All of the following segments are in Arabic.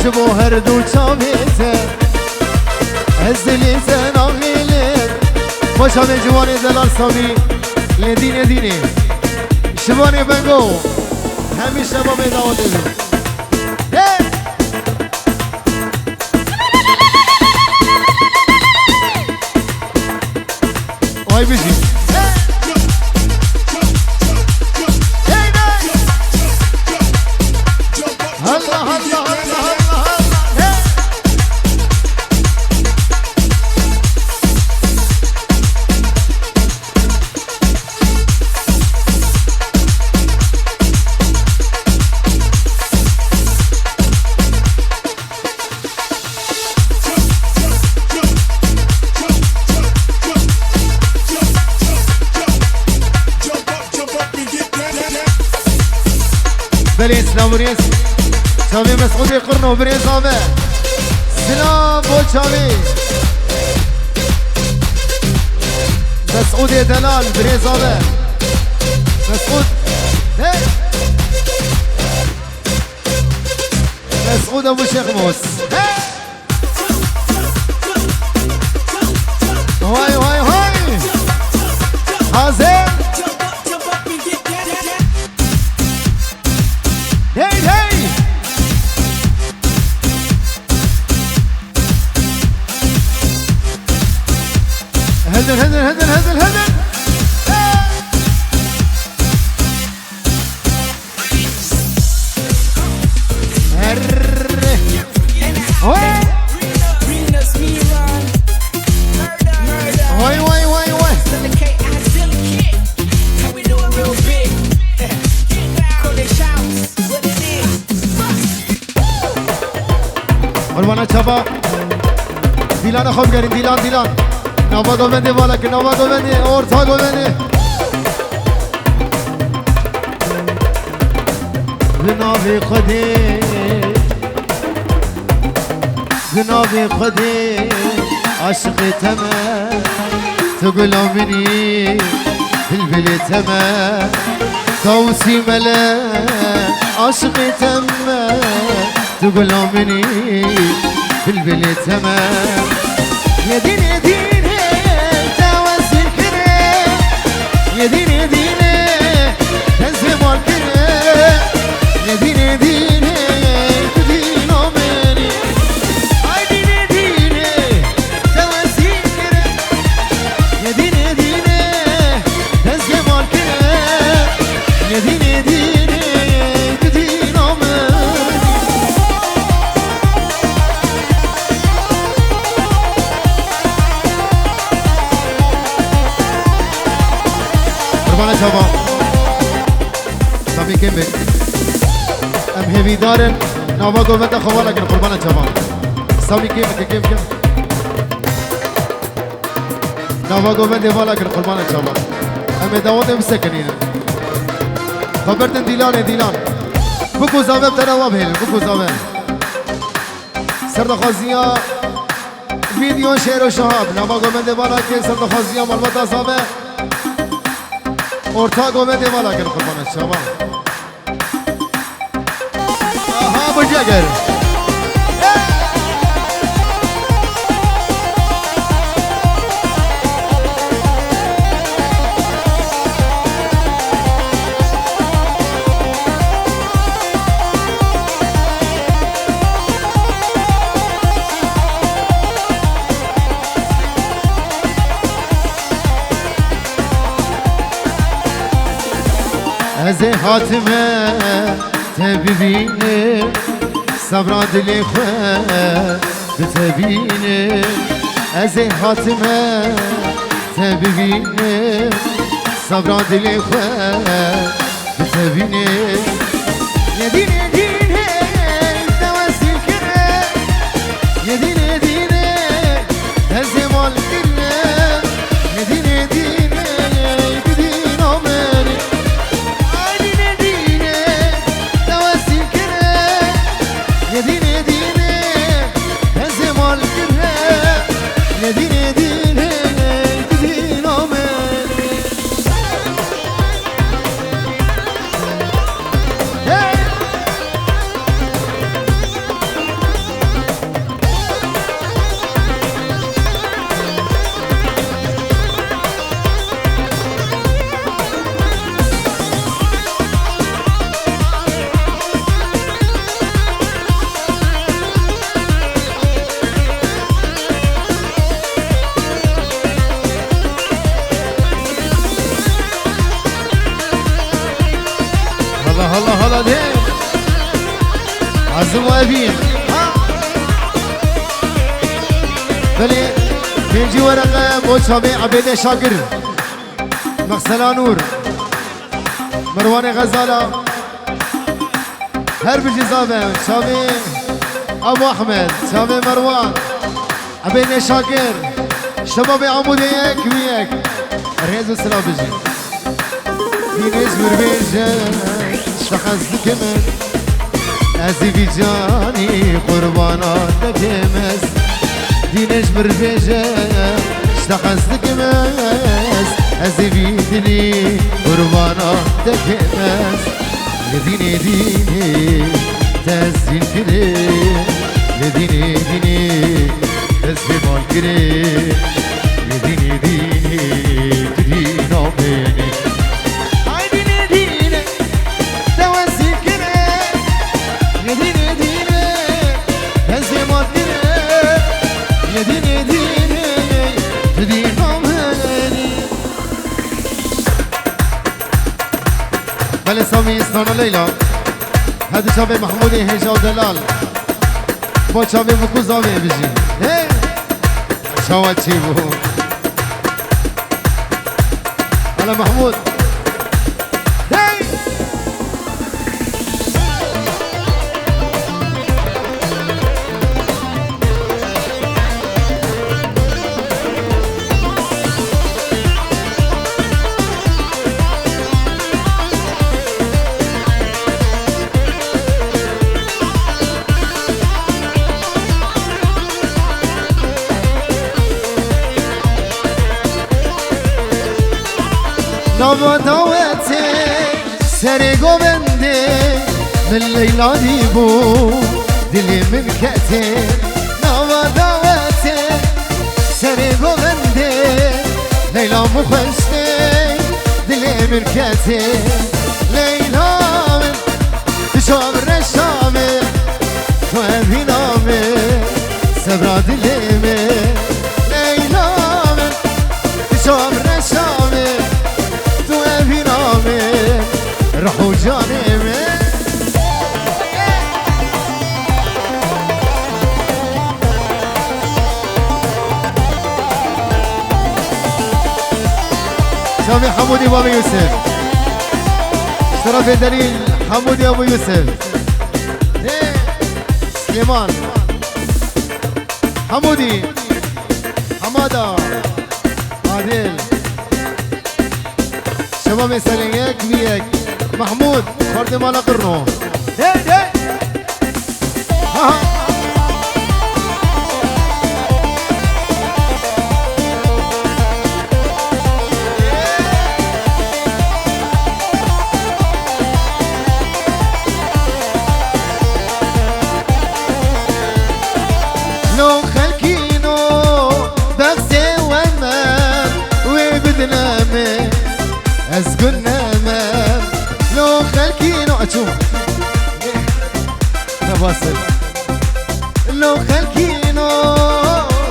شبو هر دو چاویته ازلیته ناغیلت باش همه جوانی دلال سامی لدینه دینه شبانی بنگو همیشه با میداوت دو آی بیشی بريس لا بريس شاوي مسعود يقرنو بريس آبه سلام بو شاوي مسعود دلال بريس آبه مسعود مسعود ابو شيخ موس هاي هاي هاي حازم هدل هدل هدل هدل هدل واي واي واي واي قربانا شباب ديلان خوب قرين ديلان ديلان نوا گوونده والا که نوا گوونده اورتا گوونده جناب خودی جناب خودی عاشق تمام تو غلامنی بلبل تمام توسی ملا عاشق تمام تو غلامنی بلبل تمام يا دين يا دين يديني ديني تنزم والكرة يديني ديني تدينو مني اي ديني ديني توسي كرة يديني ديني تنزم والكرة يديني ديني تدينو مني قربان شباب سامي كيمبي ام هيفي دارن نوا گوونده خوالا کن قربان شباب سامي كيمبي كيم كيم نوا گوونده والا کن قربان شباب ام داوت مسکنین خبرتن دیلان دیلان بکو زاوه بتروا بهل بکو زاوه سردخازیا ویدیو شعر و شهاب نوا گوونده والا کن سردخازیا معلومات زاوه اورتا گوونده والا کن قربان شما آها بجگر از حاتمه تبینه صبر دل خود بتبینه از حاتمه تبینه صبر دل خود بتبینه یدینه دینه توسل کنه یدینه دینه تزمال کنه یدینه دینه بدینو منه يديني ديني هزمال كرها يديني ديني تدينو مني عزم وابين بلي بيجي ورقة موشابي عبيد شاكر مغسلا نور مروان غزالة هر بجزابه شابي ابو احمد شابي مروان عبيد شاكر شباب عمود يك ويك ريز وسلام بجي دينيش بربيجة شخص كمان ازي في جاني قربانات تجمز دينيش بربيجة شخص كمان ازي في دني قربانات تجمز لديني ديني تزين كده لديني ديني تزين مال كده لديني ديني تدينا بيني هاي ديني ديني توزين كده لديني ديني تزين مال كده لديني ديني تدينا بيني بل سامي استانا ليلى هذا شابي محمودي هيجا ودلال با شابي بكو زامي بجي هي شاوة تشيبو على محمود هي نوا داوتي سري قوبندي من ليلى ديبو دلي من كأتي نوا داوتي سري قوبندي ليلى مخشتي دلي من كأتي ليلى من تشوف الرشامي وابي نامي سبرا دلي من ليلى من تشوف الرشامي رحو جانبي شامي حمودي بابا يوسف اشترى في دليل حمودي ابو يوسف سليمان حمودي حماده عادل شباب سليك بيك محمود فرد مالا قرنو هي هي لو خلكينو بغسي ومن وبدنامي أسكن نامم لو خلكينو أشوف نواصل لو خلكينو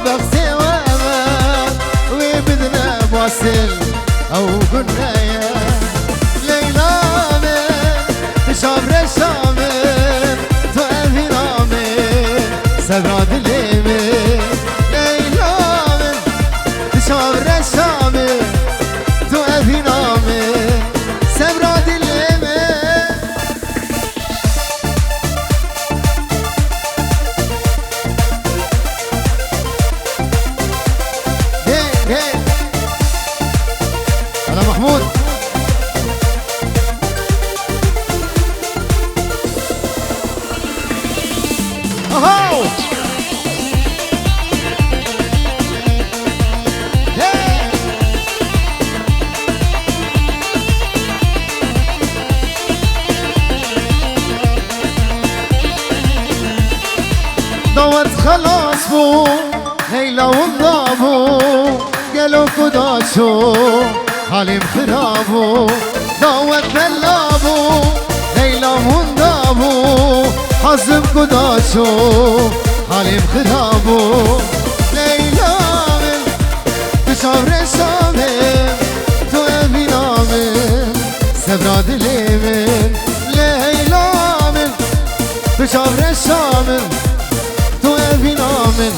بغسي ومن وبدنا واصل أو قلنا يا ليلى من شام رشام تؤذي رامي سبرا دلي من ليلى من شام رشام تؤذي رامي سبرا دلي من هي هي أنا محمود أهو دورت خلاص بو ليلى وضابو قالوا قداشو حالي مخرابو دورت بلابو ليلى وضابو حزم قداشو حالي مخرابو ليلى من بشعر شامل تو أبي نامل سبرا دلي من ليلى من شافر الشامل تو ابي نامن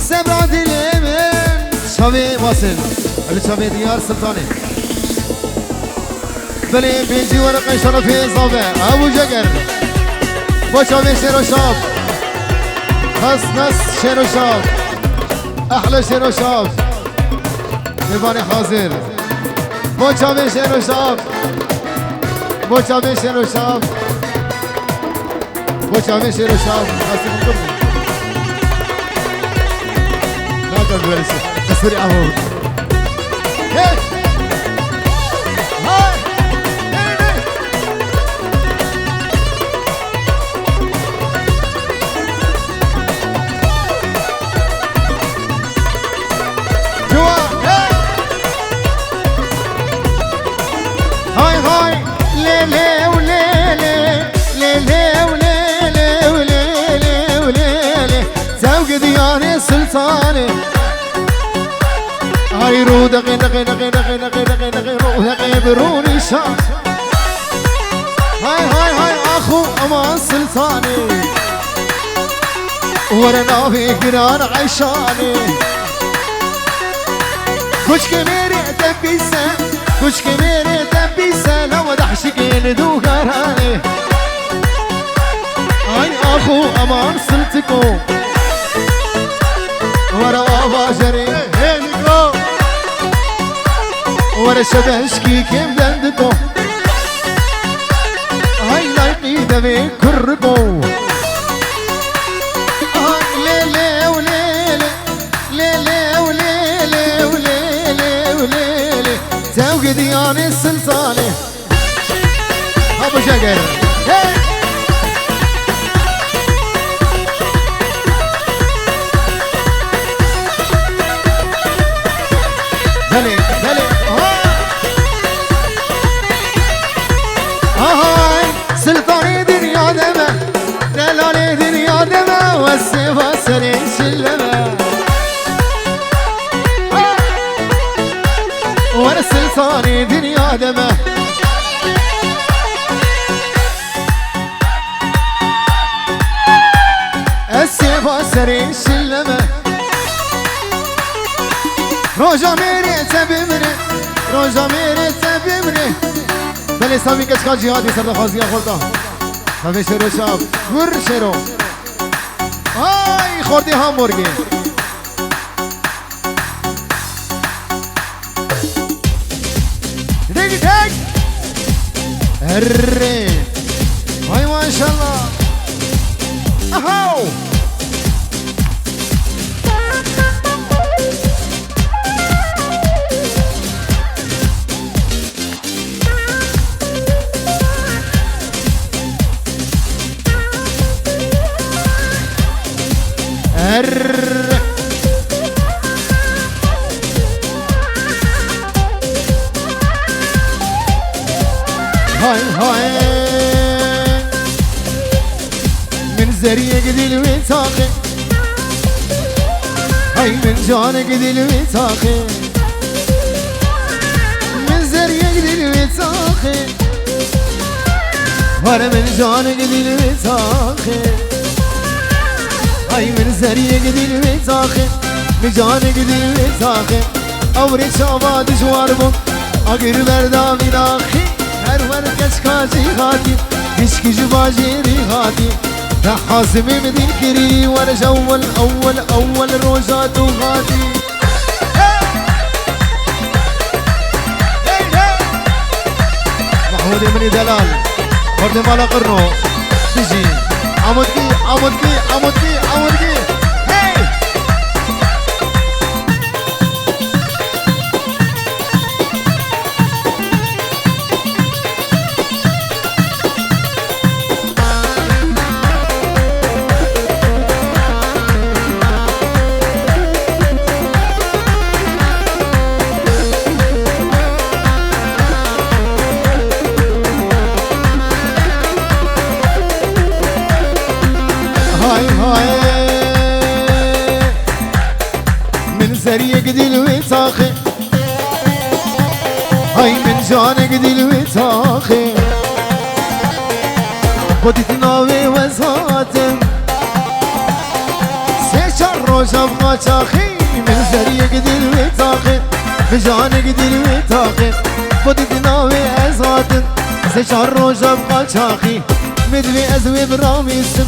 سبراد اليمن شافي واصل اللي شافي ديار سلطاني بلي بيجي ورقة شرفي صابع ابو جقر بو شافي شيرو شاف نص شيرو شاف احلى شيرو شاف يباني حاضر بو شافي شيرو شاف بو شافي شيرو شاف بو شافي شيرو شاف حاسب القبل لا تقول اسوري عمود هاي سلطاني هاي رو دقي دقي دقي دقي دقي دقي دقي رو دقي بروني شام هاي اخو امان سلطاني ورنا في قران عيشاني كوش كبيري تبيسه كوش كبيري تبيسه لو دحشقين دوغراني هاي اخو امان سلطكو ورا باجري هينيكو ورا شبشكي كيم دندكو هاي لايقي دمي كركو ليلي وليلي ليلي وليلي وليلي وليلي زوجي دياني السلطاني ابو شقر دلي دلي هاي سلطاني دنيا دمه دلالي دنيا دمه والسيفا سرين شلمه وانا سلطاني دنيا دمه السيفا سرين شلمه روجا ميري تبمني روجا ميري تبمني بلي سامي كشكا جهادي سرد خازية خلطة سامي شيرو شاب ور شيرو هاي خوردي هامبورغي ديك ديك هري هاي ما شاء الله اهو هاي هاي من زريق دي الوثاقي هاي من جانق دي الوثاقي من زريق دي الوثاقي وانا من جانق دي الوثاقي هاي من زريق دي الوثاقي من جانق دي الوثاقي اوري شاباد جواربو اقر بردامي ناخي هر ورکش کاجی غادی هیچ کی جباجی غادی حاسبي مدين كري ورج اول روجات وغادي محمود مني دلال برد مالا قرنو تجي عمودكي سريق دي الوثاقي هاي من جانق دي الوثاقي خدت ناوي ازهاتم سيشار روشا بقاچاخي من زريق دل وطاقي بجانق دل وطاقي فضيت ناوي ازهاتم سيشار روشا بقاچاخي مدوي ازوي براميسم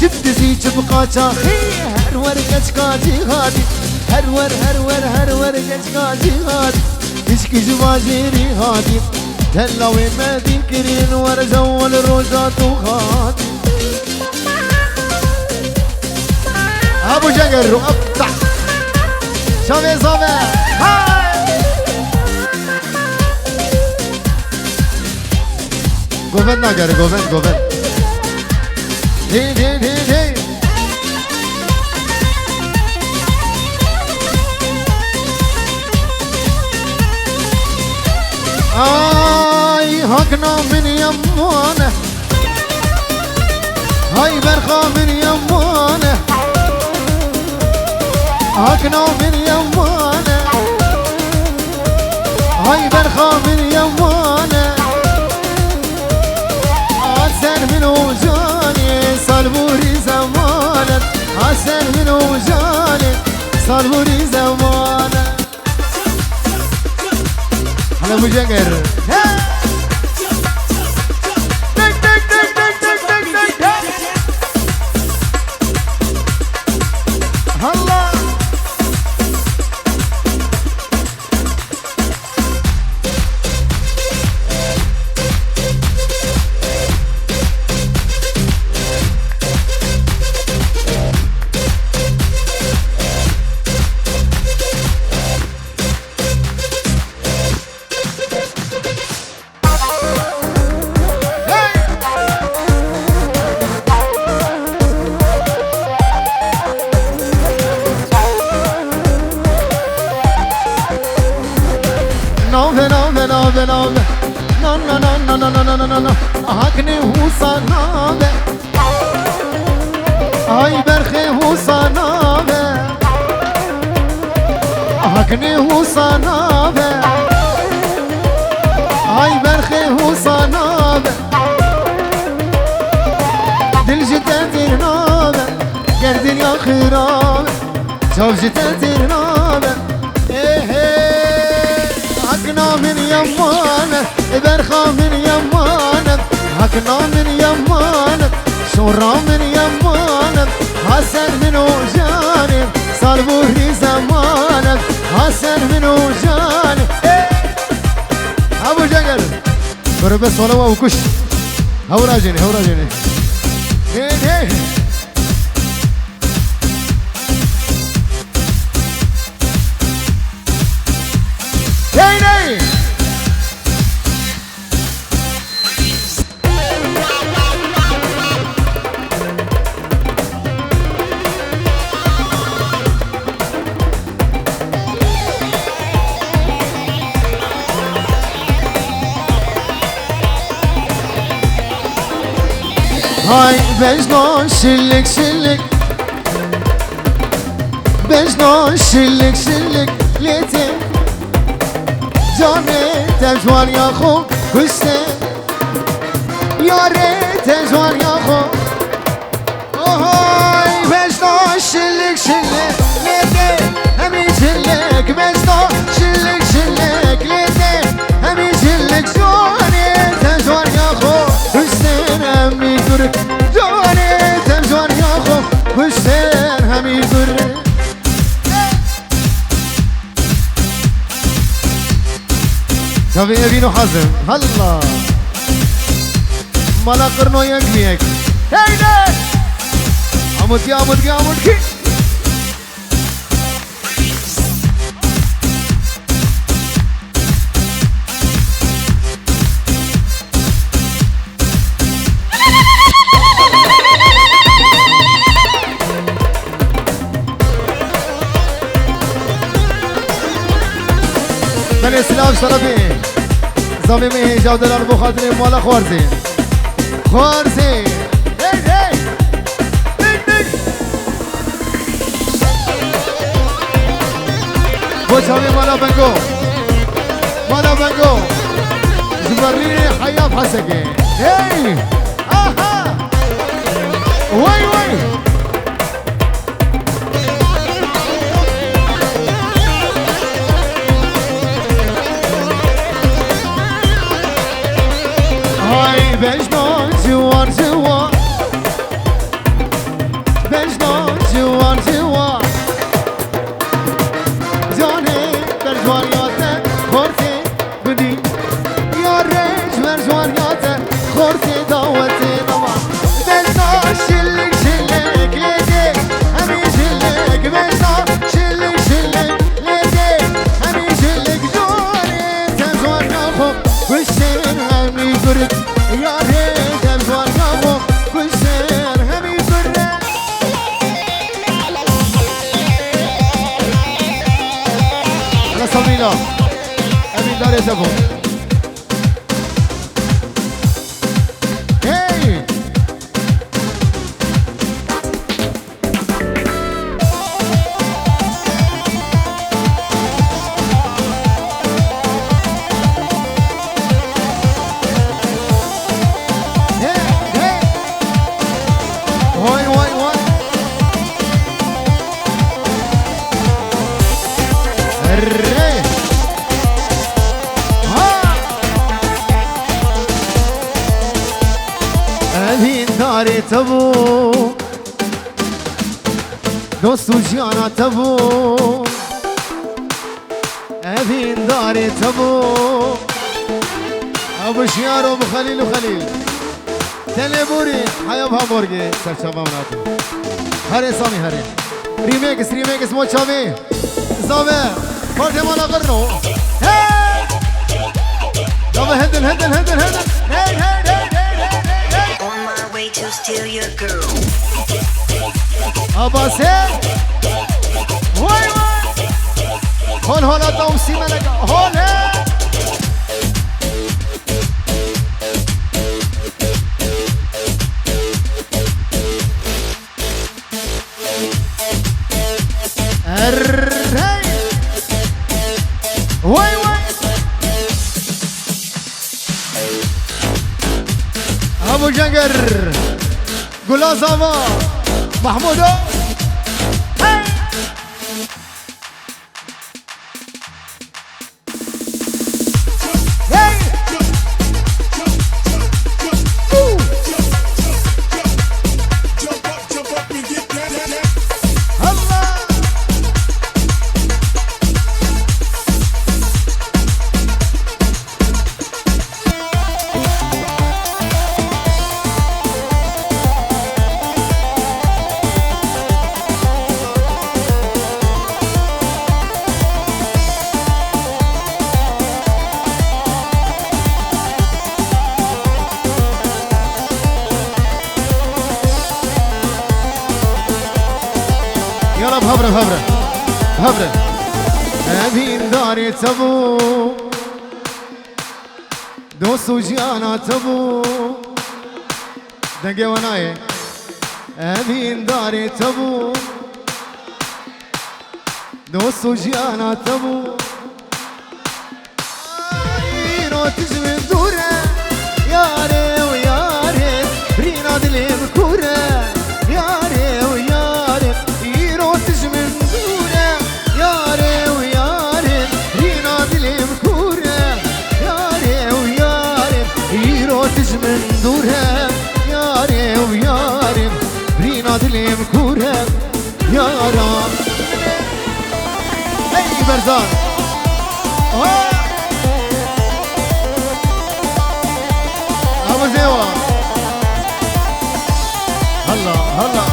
شفت زيج بقاچاخي هرور كچكاجي هادي هرور كچكاجي هادي اشكي جواجيري هادي هلا وين ما تنكرين ورجول الروجات وغادي ابو جنقر وقطع شوفي صوفي هاي قوفن ناقر قوفن دي آي هكنا من يمانه هاي برخا من يمانه هكنا من يمانه هاي برخا من يمانه حسن من وجاني صلبوري زمانه حسن من وجاني صلبوري زمانه على ابو جنقر الله no هاكني هو صنابه هاي برخي هو صنابه هاكني هو صنابه هاي برخي هو صنابه دل جتة نابه قردن يا خرابه شوف جتة نابه هكنا من يمانه برخا من يمانه هكنا من يمانه شورا من يمانه حسن من وجانب صلبوري زمانه حسن من وجانب ابو جنقل بربس ولا وكش هوراجني هي هاي بجنون شلك بجنون شلك ليتي جاني تجوان يا خو كشتي يا ريت تجوان يا خو هاي بجنون شلك ليتي همي شلك بجنون شلك ليتي همي شلك جاني تجوان يا خو كشتي همي كرك جاني تجوان يا خو كشتي همي كرك شوفي ابينو حزم هلا مالا قرنو ينكميك هيدا عمود كي من اسلام شرفي زمي مي جودلار بو خاطري مالا خوارزي هي بو شامي مالا بنگو زبريني حياف حسكي هي اها وي وي هاي بجنون جوار جوار بجنون جوار جوار جاني برجوار ياته خورتي بدي يا ريج برجوار ياته خورتي دعوتي طبعا بجنون شلك شلك ليدي همي شلك بجنون شلك شلك ليدي همي شلك جاني تزوار نافو والشير همي برد يا ريت أبزوار نافو كل شير همي برد أنا صمينا أمين داري تفو هاي داري تبو دوست جانا تبو أبين داري تبو أبو شيار وأبو خليل وخليل تليبوري حيا بها بورجي سرشابا مناتو هري سامي هري ريميكس مو شامي زامي فرد مالا غرنو هاي زامي هندل هاي To steal your girl. أباسي وي هون هون أدوم سيما لك هون الري وي أبو جنقر قول زاما محمود يلا بهبرة أبين داري تبو دوسو جانا تبو دنقي وناي أبين داري تبو دوسو جانا تبو ايرو تجمي دورة ياري وياري رينا دلي بكورة ياري وياري ايرو تجمي دورة ياري وياري رينا دلي بكورة ياري وياري ايرو تجمي دورة ياري وياري رينا دلي بكورة يارا هي برزان أبو زيوة هلا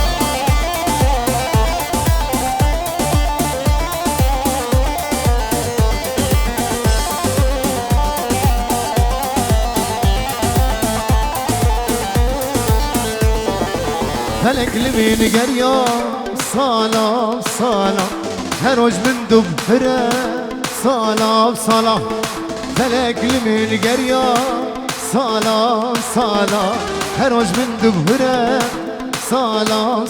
فلك لمين قريا صلاة هروج من دبرة صلاة فلك لمين قريا صلاة هروج من دبرة صلاة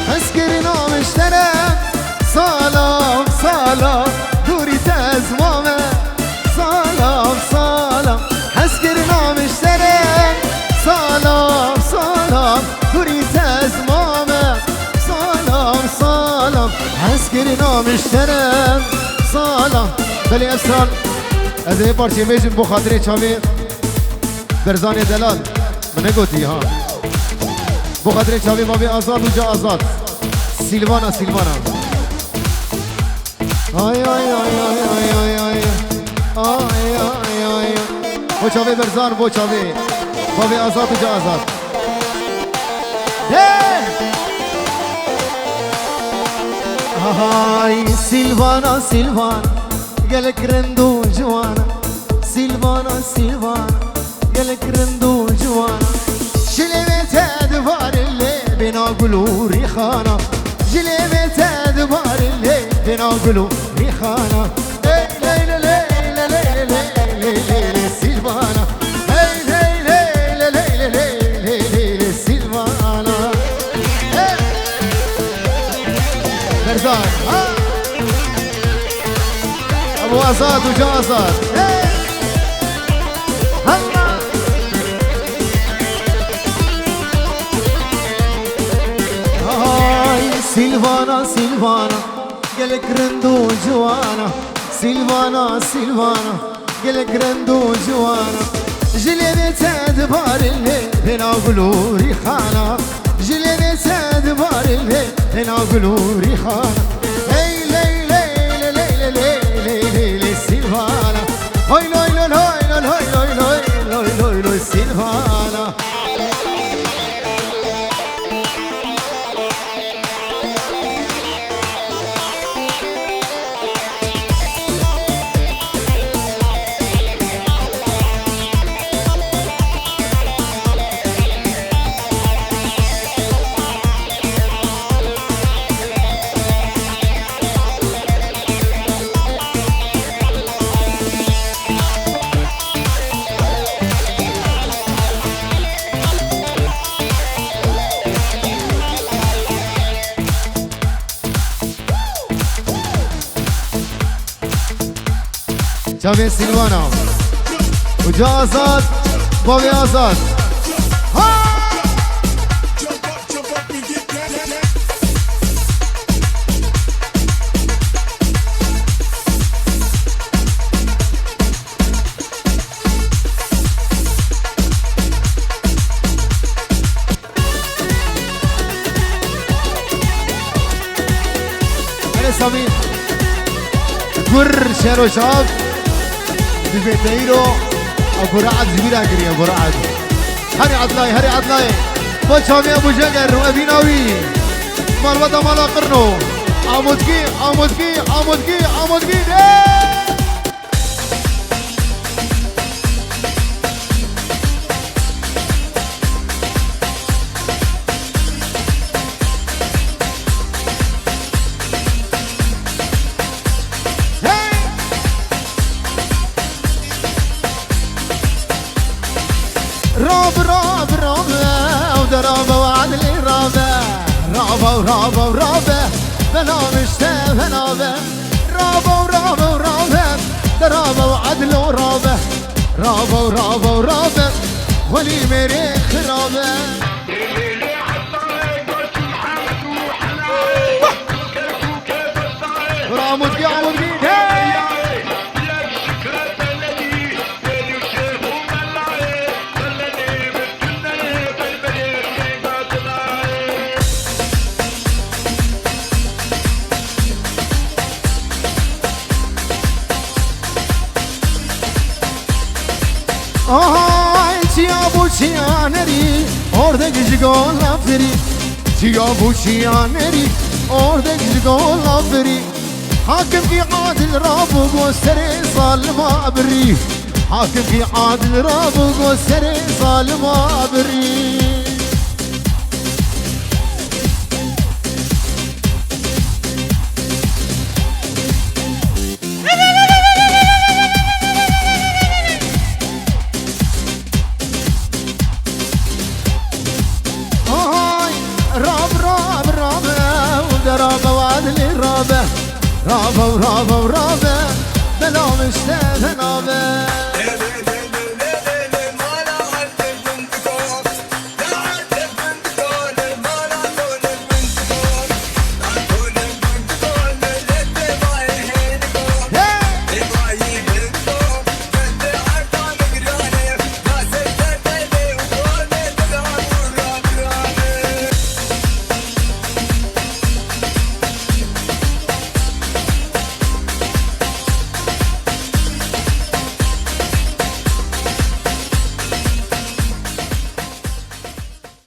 اسكرنا مشترى صلاة دوري تزمامة صلاة اسكرنا مشترى صلاة دوري تزمامة كرنا مشترم صالة بلي أسران هذا بارتي ميجن بو خاطري شامي برزاني دلال من قلتي ها بو خاطري شامي ما بي آزاد وجا آزاد سيلفانا سيلفانا آي آي آي آي آي آي آي آي آي آي بو شامي برزان بو شامي ما بي آزاد وجا آزاد هاي سيلفانا سيلفانا قالك رندو جوانا سيلفانا سيلفانا قالك رندو جوانا جلبت ادبار اللي بنا قلو ريخانا جلبت ادبار اللي بنا قلو ريخانا ليلى ليلى ليلى ليلى ليلى سيلفانا ليلى ليلى ليلى ليلى سيلفانا برزان ابو اسد وجا اسد هاي سيلفانا سيلفانا قالك رندو جوانا سيلفانا سيلفانا قالك رندو جوانا جلبت ادبار الليل بنا قلو ريحانا جلبت ادبار الليل بنا قلو ريحانا هي ليلى ليلى ليلى ليلى سيلفانا هاي ليلى ليلى ليلى ليلى ليلى سيلفانا شامي سيلفانا وجا آزاد بابي آزاد أنا سامي قر شيرو شاب بيتيرو ابو رعد زميل اجري ابو رعد هري عدلاي هري عدلاي بو شامي ابو جقر وابي ناوي مال ودا مال قرنو عمودكي عمودكي عمودكي عمودكي راب راب راب ودرابة وعدلي رابة رابة ورابة ورابة بلا مشتاق بنابة رابة ورابة ورابة درابة وعدل ورابة رابة ورابة ورابة ولي مريخ رابة رامودكي عمودكي Ciabo cianeri, orada gizgol laferi. Ciabo cianeri, orada gizgol laferi. حاكم في عادل رابو وسري ظالم ابري. حاكم في عادل رابو وسري ظالم ابري. رابة وعدلي رابة رابة ورابة ورابة بلا مشتاق نابة